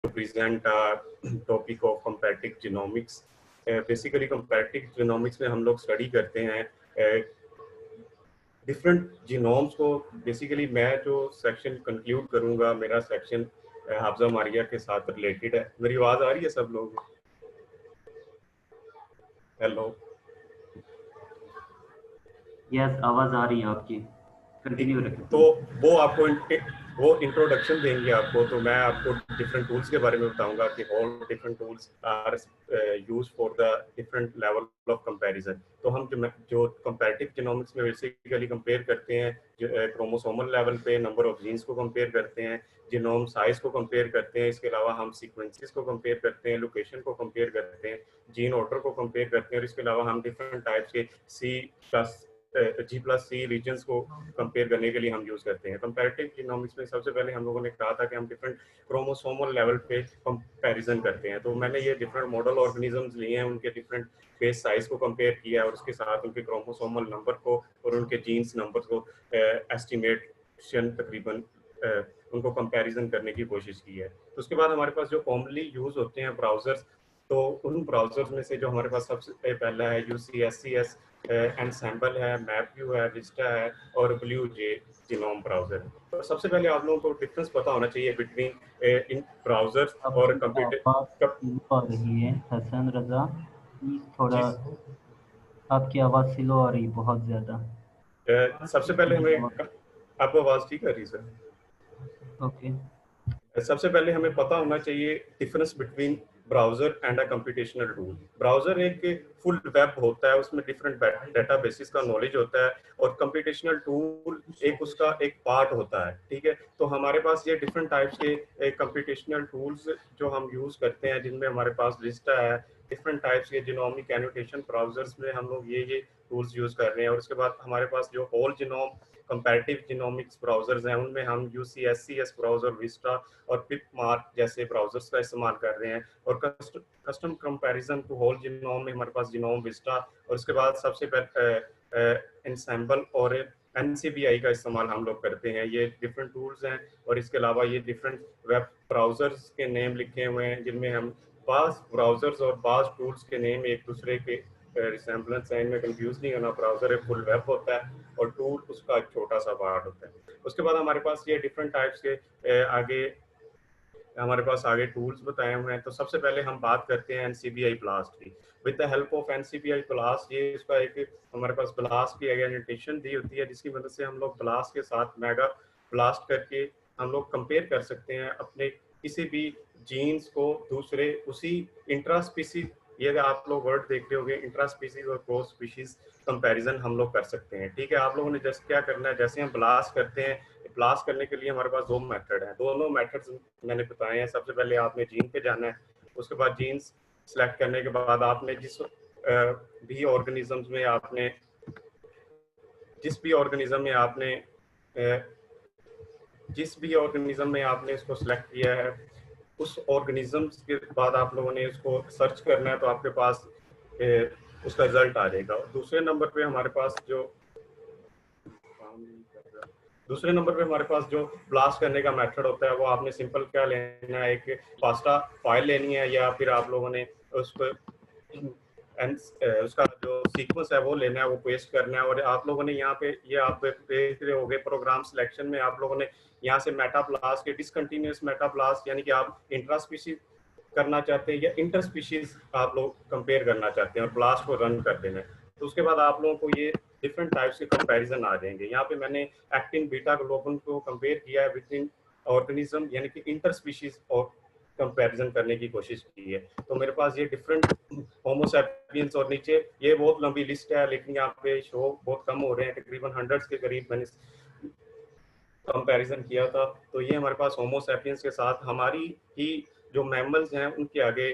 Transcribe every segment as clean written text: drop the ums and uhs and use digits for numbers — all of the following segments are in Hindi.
present a topic of comparative genomics. Basically comparative genomics में हम लोग स्टडी करते हैं डिफरेंट जीनोम्स को। बेसिकली मैं जो सेक्शन कंक्लूड करूंगा, मेरा सेक्शन हाफजा मारिया के साथ रिलेटेड है। मेरी आवाज आ रही है सब लोग? हेलो? यस, आवाज आ रही है आपकी, कंटिन्यू रखें। तो वो इंट्रोडक्शन देंगे आपको, तो मैं आपको डिफरेंट टूल्स के बारे में बताऊंगा कि all different tools are used for the different level of comparison. तो हम जो कंपैरेटिव जीनोमिक्स में बेसिकली कंपेयर करते हैं, क्रोमोसोमल लेवल पे नंबर ऑफ जीन्स को कंपेयर करते हैं, जीनोम साइज को कंपेयर करते हैं, इसके अलावा हम सीक्वेंसेस को कंपेयर करते हैं, लोकेशन को कंपेयर करते हैं, जीन ऑर्डर को कंपेयर करते हैं, और इसके अलावा हम डिफरेंट टाइप्स के G+C रीजन्स को कंपेयर करने के लिए हम यूज करते हैं। कंपैरेटिव जीनोमिक्स में सबसे पहले हम लोगों ने कहा था कि हम डिफरेंट क्रोमोसोमल लेवल पे कंपैरिजन करते हैं। तो मैंने ये डिफरेंट मॉडल ऑर्गेनिजम्स लिए हैं, उनके डिफरेंट बेस साइज को कंपेयर किया है, और उसके साथ उनके क्रोमोसोमल नंबर को और उनके जीन्स नंबर को एस्टिमेशन तकरीबन उनको कंपैरिजन करने की कोशिश की है। तो उसके बाद हमारे पास जो कॉमनली यूज होते हैं ब्राउजर्स, तो उन ब्राउजर्स में से जो हमारे पास सबसे पहला है UCSCS एनसेंबल है, मैपव्यू है, विस्टा है और ब्लूजे जीनोम ब्राउजर। तो सबसे पहले आप लोगों को डिफरेंस पता होना चाहिए बिटवीन इन ब्राउजर्स और आपकी आवाज कंप्यूटर। स्लो आ रही है हसन रजा, प्लीज थोड़ा। जी, आपकी आवाज स्लो आ रही बहुत ज्यादा। सबसे पहले आपकी हमें आवाज। आपको आवाज ठीक आ रही सर? ओके। सबसे पहले हमें पता होना चाहिए difference between browser and a computational tool. Browser एक फुल वेब होता है, उसमें डिफरेंट डेटाबेसिस का नॉलेज होता है, और कंप्यूटेशनल टूल एक उसका एक पार्ट होता है। ठीक है, तो हमारे पास ये डिफरेंट टाइप्स के कंप्यूटेशनल टूल्स जो हम यूज करते हैं, जिनमें हमारे पास विस्टा है, डिफरेंट टाइप्स के जीनोमिक एनोटेशन ब्राउजर्स में हम लोग ये टूल्स यूज कर रहे हैं। और उसके बाद हमारे पास जो whole genome comparative genomics browsers हैं, उनमें हम UCSCS ब्राउजर, विस्टा और पिप मार्क जैसे ब्राउजर्स का इस्तेमाल कर रहे हैं। और custom comparison to whole genome में हमारे पास जीनोम विस्टा, और उसके बाद सबसे पहले एनसेंबल और NCBI का इस्तेमाल हम लोग करते हैं। ये डिफरेंट टूल्स हैं, और इसके अलावा ये डिफरेंट वेब ब्राउजर्स के नेम लिखे हुए हैं, जिनमें हम बाज ब्राउजर्स और बाज टूल्स के नेम एक दूसरे के रिसेम्बलेंस है, इनमें कंफ्यूज नहीं होना। ब्राउजर एक फुल वेब होता है और टूल उसका एक छोटा सा पार्ट होता है। उसके बाद हमारे पास ये डिफरेंट टाइप्स के आगे हमारे पास आगे टूल्स बताए हुए हैं। तो सबसे पहले हम बात करते हैं NCBI ब्लास्ट की। With the help of NCBI blast, ये इसका एक हमारे पास ब्लास्ट की एनोटेशन दी होती है, जिसकी मदद से हम लोग ब्लास्ट के साथ मेगा ब्लास्ट करके हम लोग कंपेयर कर सकते हैं अपने किसी भी जीन्स को दूसरे उसी इंट्रा स्पीसीज, ये आप लोग वर्ड देख रहे होंगे, इंट्रा स्पीसीज और क्रॉस स्पीसीज कंपैरिजन हम लोग कर सकते हैं। ठीक है, आप लोगों ने जैसे क्या करना है, जैसे हम ब्लास्ट करते हैं, ब्लास्ट करने के लिए हमारे पास दो मेथड हैं। दोनों मेथड्स मैंने बताए हैं। सबसे पहले आपने जीन पे जाना है, उसके बाद जीन्स सेलेक्ट करने के बाद आपने भी ऑर्गेनिज्म में आपने जिस भी ऑर्गेनिज्म में आपने जिस भी ऑर्गेनिज्म में आपने इसको सिलेक्ट किया है, उस ऑर्गेनिज्म के बाद आप लोगों ने इसको सर्च करना है, तो आपके पास उसका रिजल्ट आ जाएगा। दूसरे नंबर पे हमारे पास जो ब्लास्ट करने का मेथड होता है, वो आपने सिंपल क्या लेना है, एक पास्ता फाइल लेनी है, या फिर आप लोगों ने उसको उसका जो सीक्वेंस है वो लेना है, वो पेस्ट करना है। और आप लोगों ने यहाँ पे ये आप देख रहे होंगे प्रोग्राम सिलेक्शन में, आप लोगों ने यहाँ से मेटा ब्लास्ट के डिसकंटिन्यूअस मेटा ब्लास्ट, यानी कि आप इंट्रा स्पीशीज करना चाहते हैं या इंटर स्पीशीज आप लोग कंपेयर करना चाहते हैं और ब्लास्ट को रन कर देना है, तो उसके बाद आप लोगों को ये डिफरेंट टाइप्स के कंपैरिजन आ जाएंगे। यहाँ पे मैंने एक्टिन बीटा ग्लोबुलिन को कंपेयर किया है विद इन ऑर्गेनिज्म, यानी कि इंटर स्पीशीज और कंपैरिजन करने की कोशिश की है। तो मेरे पास ये डिफरेंट होमोसैपियंस, और नीचे ये बहुत लंबी लिस्ट है, लेकिन यहाँ पे शो बहुत कम हो रहे हैं, तकरीबन हंड्रेड्स के करीब मैंने कंपैरिजन किया था। तो ये हमारे पास होमोसैपियंस के साथ हमारी ही जो मैमल्स हैं उनके आगे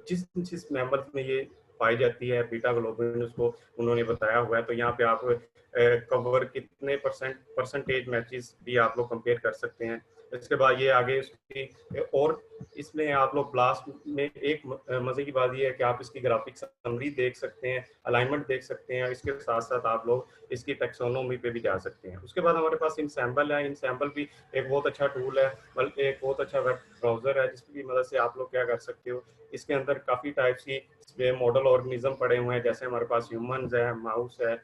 जिस जिस मैमल्स में ये पाई जाती है बीटा ग्लोबुलिन, उसको उन्होंने बताया हुआ है। तो यहाँ पे आप कवर कितने परसेंटेज मैचेस भी आप लोग कंपेयर कर सकते हैं। इसके बाद ये आगे इसकी और इसमें आप लोग ब्लास्ट में एक मजे की बात ये है कि आप इसकी ग्राफिक्स समरी देख सकते हैं, अलाइनमेंट देख सकते हैं, इसके साथ साथ आप लोग इसकी टेक्सोनोमी पे भी जा सकते हैं। उसके बाद हमारे पास इनसैम्बल है। इनसैम्बल भी एक बहुत अच्छा टूल है, बल्कि एक बहुत अच्छा वेब ब्राउजर है जिसकी मदद से आप लोग क्या कर सकते हो, इसके अंदर काफ़ी टाइप्स की मॉडल ऑर्गेनिज्म पड़े हुए हैं, जैसे हमारे पास ह्यूमंस है, माउस है,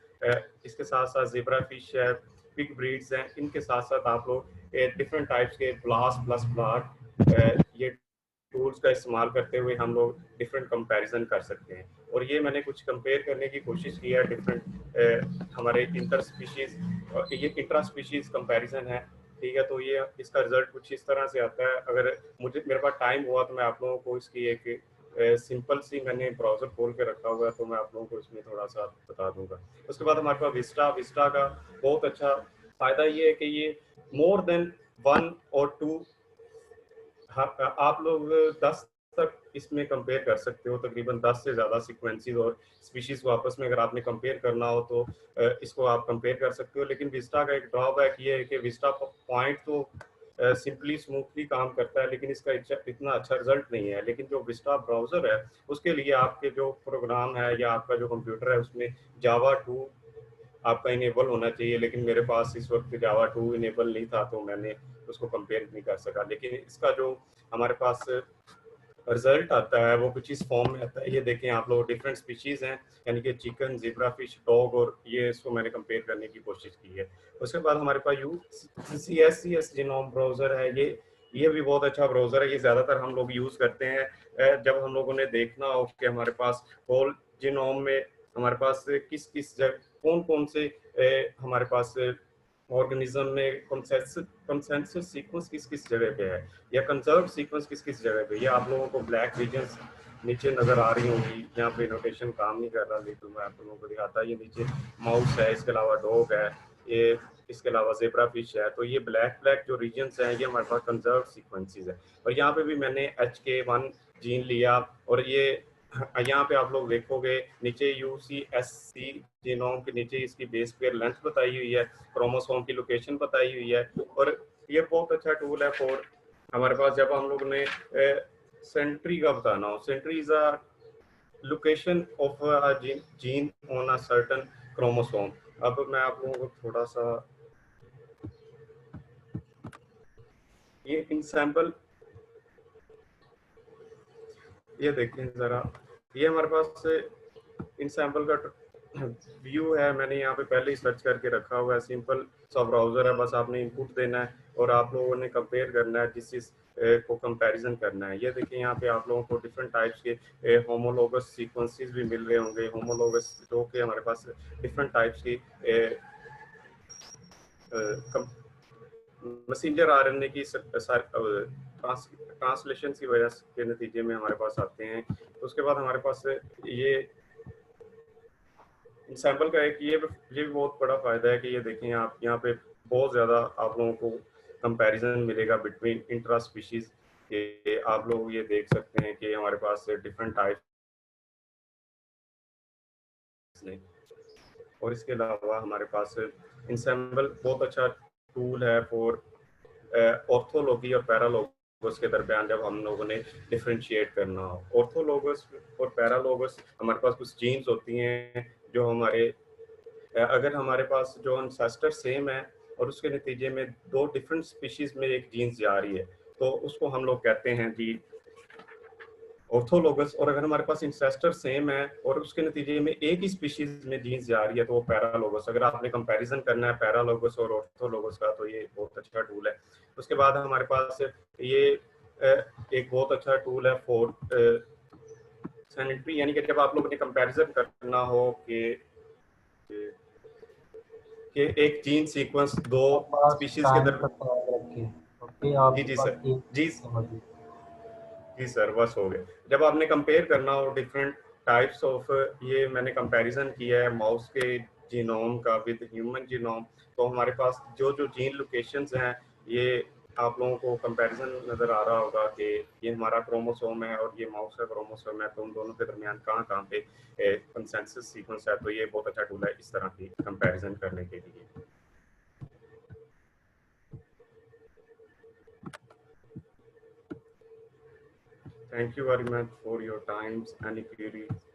इसके साथ साथ ज़ेब्रा फिश है, पिग ब्रीड्स हैं। इनके साथ साथ आप लोग डिफरेंट टाइप्स के ब्लास्ट प्लस ब्लाट ये टूल्स का इस्तेमाल करते हुए हम लोग डिफरेंट कंपैरिजन कर सकते हैं। और ये मैंने कुछ कंपेयर करने की कोशिश की है डिफरेंट हमारे इंटर स्पीशीज, ये इंट्रा स्पीशीज कंपैरिजन है, ठीक है। तो ये इसका रिजल्ट कुछ इस तरह से आता है। अगर मेरे पास टाइम हुआ तो मैं आप लोगों को इसकी एक सिंपल सी मैंने ब्राउजर खोल के रखा हुआ है, तो मैं आप लोगों को इसमें थोड़ा सा बता दूंगा। उसके बाद हमारे पास विस्टा का बहुत अच्छा फायदा ये है कि ये मोर देन 1 और 2 आप लोग 10 तक इसमें कंपेयर कर सकते हो। तकरीबन 10 से ज़्यादा सीक्वेंसेस और स्पीशीज को आपस में अगर आपने कंपेयर करना हो तो इसको आप कंपेयर कर सकते हो। लेकिन विस्टा का एक ड्रॉबैक ये है कि विस्टा पॉइंट तो सिंपली स्मूथली काम करता है, लेकिन इसका इतना अच्छा रिजल्ट नहीं है। लेकिन जो विस्टा ब्राउज़र है उसके लिए आपके जो प्रोग्राम है या आपका जो कंप्यूटर है उसमें जावा 2 आपका इनेबल होना चाहिए, लेकिन मेरे पास इस वक्त जावा 2 इनेबल नहीं था तो मैंने उसको कंपेयर नहीं कर सका। लेकिन इसका जो हमारे पास रिजल्ट आता है वो कुछ इस फॉर्म में आता है। ये देखें आप लोग, डिफरेंट स्पीशीज हैं, यानी कि चिकन, ज़ेब्रा फिश, डॉग, और ये इसको मैंने कंपेयर करने की कोशिश की है। उसके बाद हमारे पास CSCS जीनोम ब्राउज़र है। ये भी बहुत अच्छा ब्राउज़र है। ये ज़्यादातर हम लोग यूज़ करते हैं जब हम लोगों ने देखना हो कि हमारे पास होल जीनोम में हमारे पास किस किस जगह कौन कौन से हमारे पास ऑर्गेनिज्म में कंसेंसस सीक्वेंस किस किस जगह पे है या कंजर्व सीक्वेंस किस किस जगह पे। ये आप लोगों को ब्लैक रीजन्स नीचे नज़र आ रही होंगी, यहाँ पे नोटेशन काम नहीं कर रहा, लेकिन मैं आप लोगों को दिखाता। ये नीचे माउस है, इसके अलावा डॉग है, ये इसके अलावा ज़ेब्रा फिश है। तो ये ब्लैक जो रीजन्स हैं ये हमारे पास कंजर्व सीक्वेंसेस है। और यहाँ पे भी मैंने HK1 जीन लिया, और ये यहाँ पे आप लोग देखोगे नीचे UCSC जीनोम के नीचे इसकी बेस पेयर लेंथ बताई हुई है, क्रोमोसोम की लोकेशन बताई हुई है। और ये बहुत अच्छा टूल है फॉर हमारे पास जब हम लोग ने सेंट्री का बताना हो। Sentry is a location of a gene on a certain chromosome. अब मैं आप लोगों को थोड़ा सा ये इन सैंपल ये देखें जरा, ये हमारे पास इन सैंपल का व्यू है। मैंने यहाँ पे पहले ही सर्च करके रखा हुआ है। सिंपल सा ब्राउजर है, बस आपने इनपुट देना है और आप लोगों ने कंपेयर करना है, जिस चीज को कंपैरिजन करना है। ये देखिए यहाँ पे आप लोगों को डिफरेंट टाइप्स के होमोलोगस सीक्वेंसेस भी मिल रहे होंगे। होमोलोगस जो कि हमारे पास डिफरेंट टाइप्स की मैसेंजर आरएनए की ट्रांसलेशन की वजह के नतीजे में हमारे पास आते हैं। तो उसके बाद हमारे पास ये सैंपल का एक ये भी बहुत बड़ा फायदा है कि ये देखें आप यहाँ पे बहुत ज़्यादा आप लोगों को कंपैरिजन मिलेगा बिटवीन इंट्रा स्पीशीज के। आप लोग ये देख सकते हैं कि हमारे पास डिफरेंट टाइप्स ने। और इसके अलावा हमारे पास इंसेम्बल बहुत अच्छा टूल है फॉर ऑर्थोलॉगी और पैरालोगस के दरमियान जब हम लोगों ने डिफ्रेंशिएट करना हो। ऑर्थोलॉगस और पैरालोगस हमारे पास कुछ जीन्स होती हैं जो हमारे अगर हमारे पास जो एंसेस्टर सेम है और उसके नतीजे में दो डिफरेंट स्पीशीज में एक जीन्स जा रही है तो उसको हम लोग कहते हैं जी ऑर्थोलोगस। और अगर हमारे पास इंसेस्टर सेम है और उसके नतीजे में एक ही स्पीशीज में जीन्स जा रही है तो वो पैरालोगस। अगर आपने कंपैरिजन करना है पैरालोगस और ऑर्थोलोगस का तो ये बहुत अच्छा टूल है। उसके बाद हमारे पास ये एक बहुत अच्छा टूल है फॉर सैनिटरी, यानी कि जब आप लोगों ने कंपैरिजन करना हो कि एक जीन सीक्वेंस दो स्पीशीज के टाइम दर। का ख्याल रखिए। ओके, जी आपके जी पास सर। एक जी समझिए। जी सर, बस हो गया। जब आपने कंपेयर करना हो डिफरेंट टाइप्स ऑफ, ये मैंने कंपैरिजन किया है माउस के जीनोम का विद ह्यूमन जीनोम। तो हमारे पास जो जो जीन लोकेशंस हैं ये आप लोगों को कंपैरिजन नज़र आ रहा होगा कि ये हमारा क्रोमोसोम है और ये माउस का क्रोमोसोम है, तो उन दोनों के दरमियान कहाँ कहाँ पे कंसेंसस सीक्वेंस है। तो ये बहुत अच्छा टूल है इस तरह की कंपैरिजन करने के लिए। Thank you very much for your times and queries.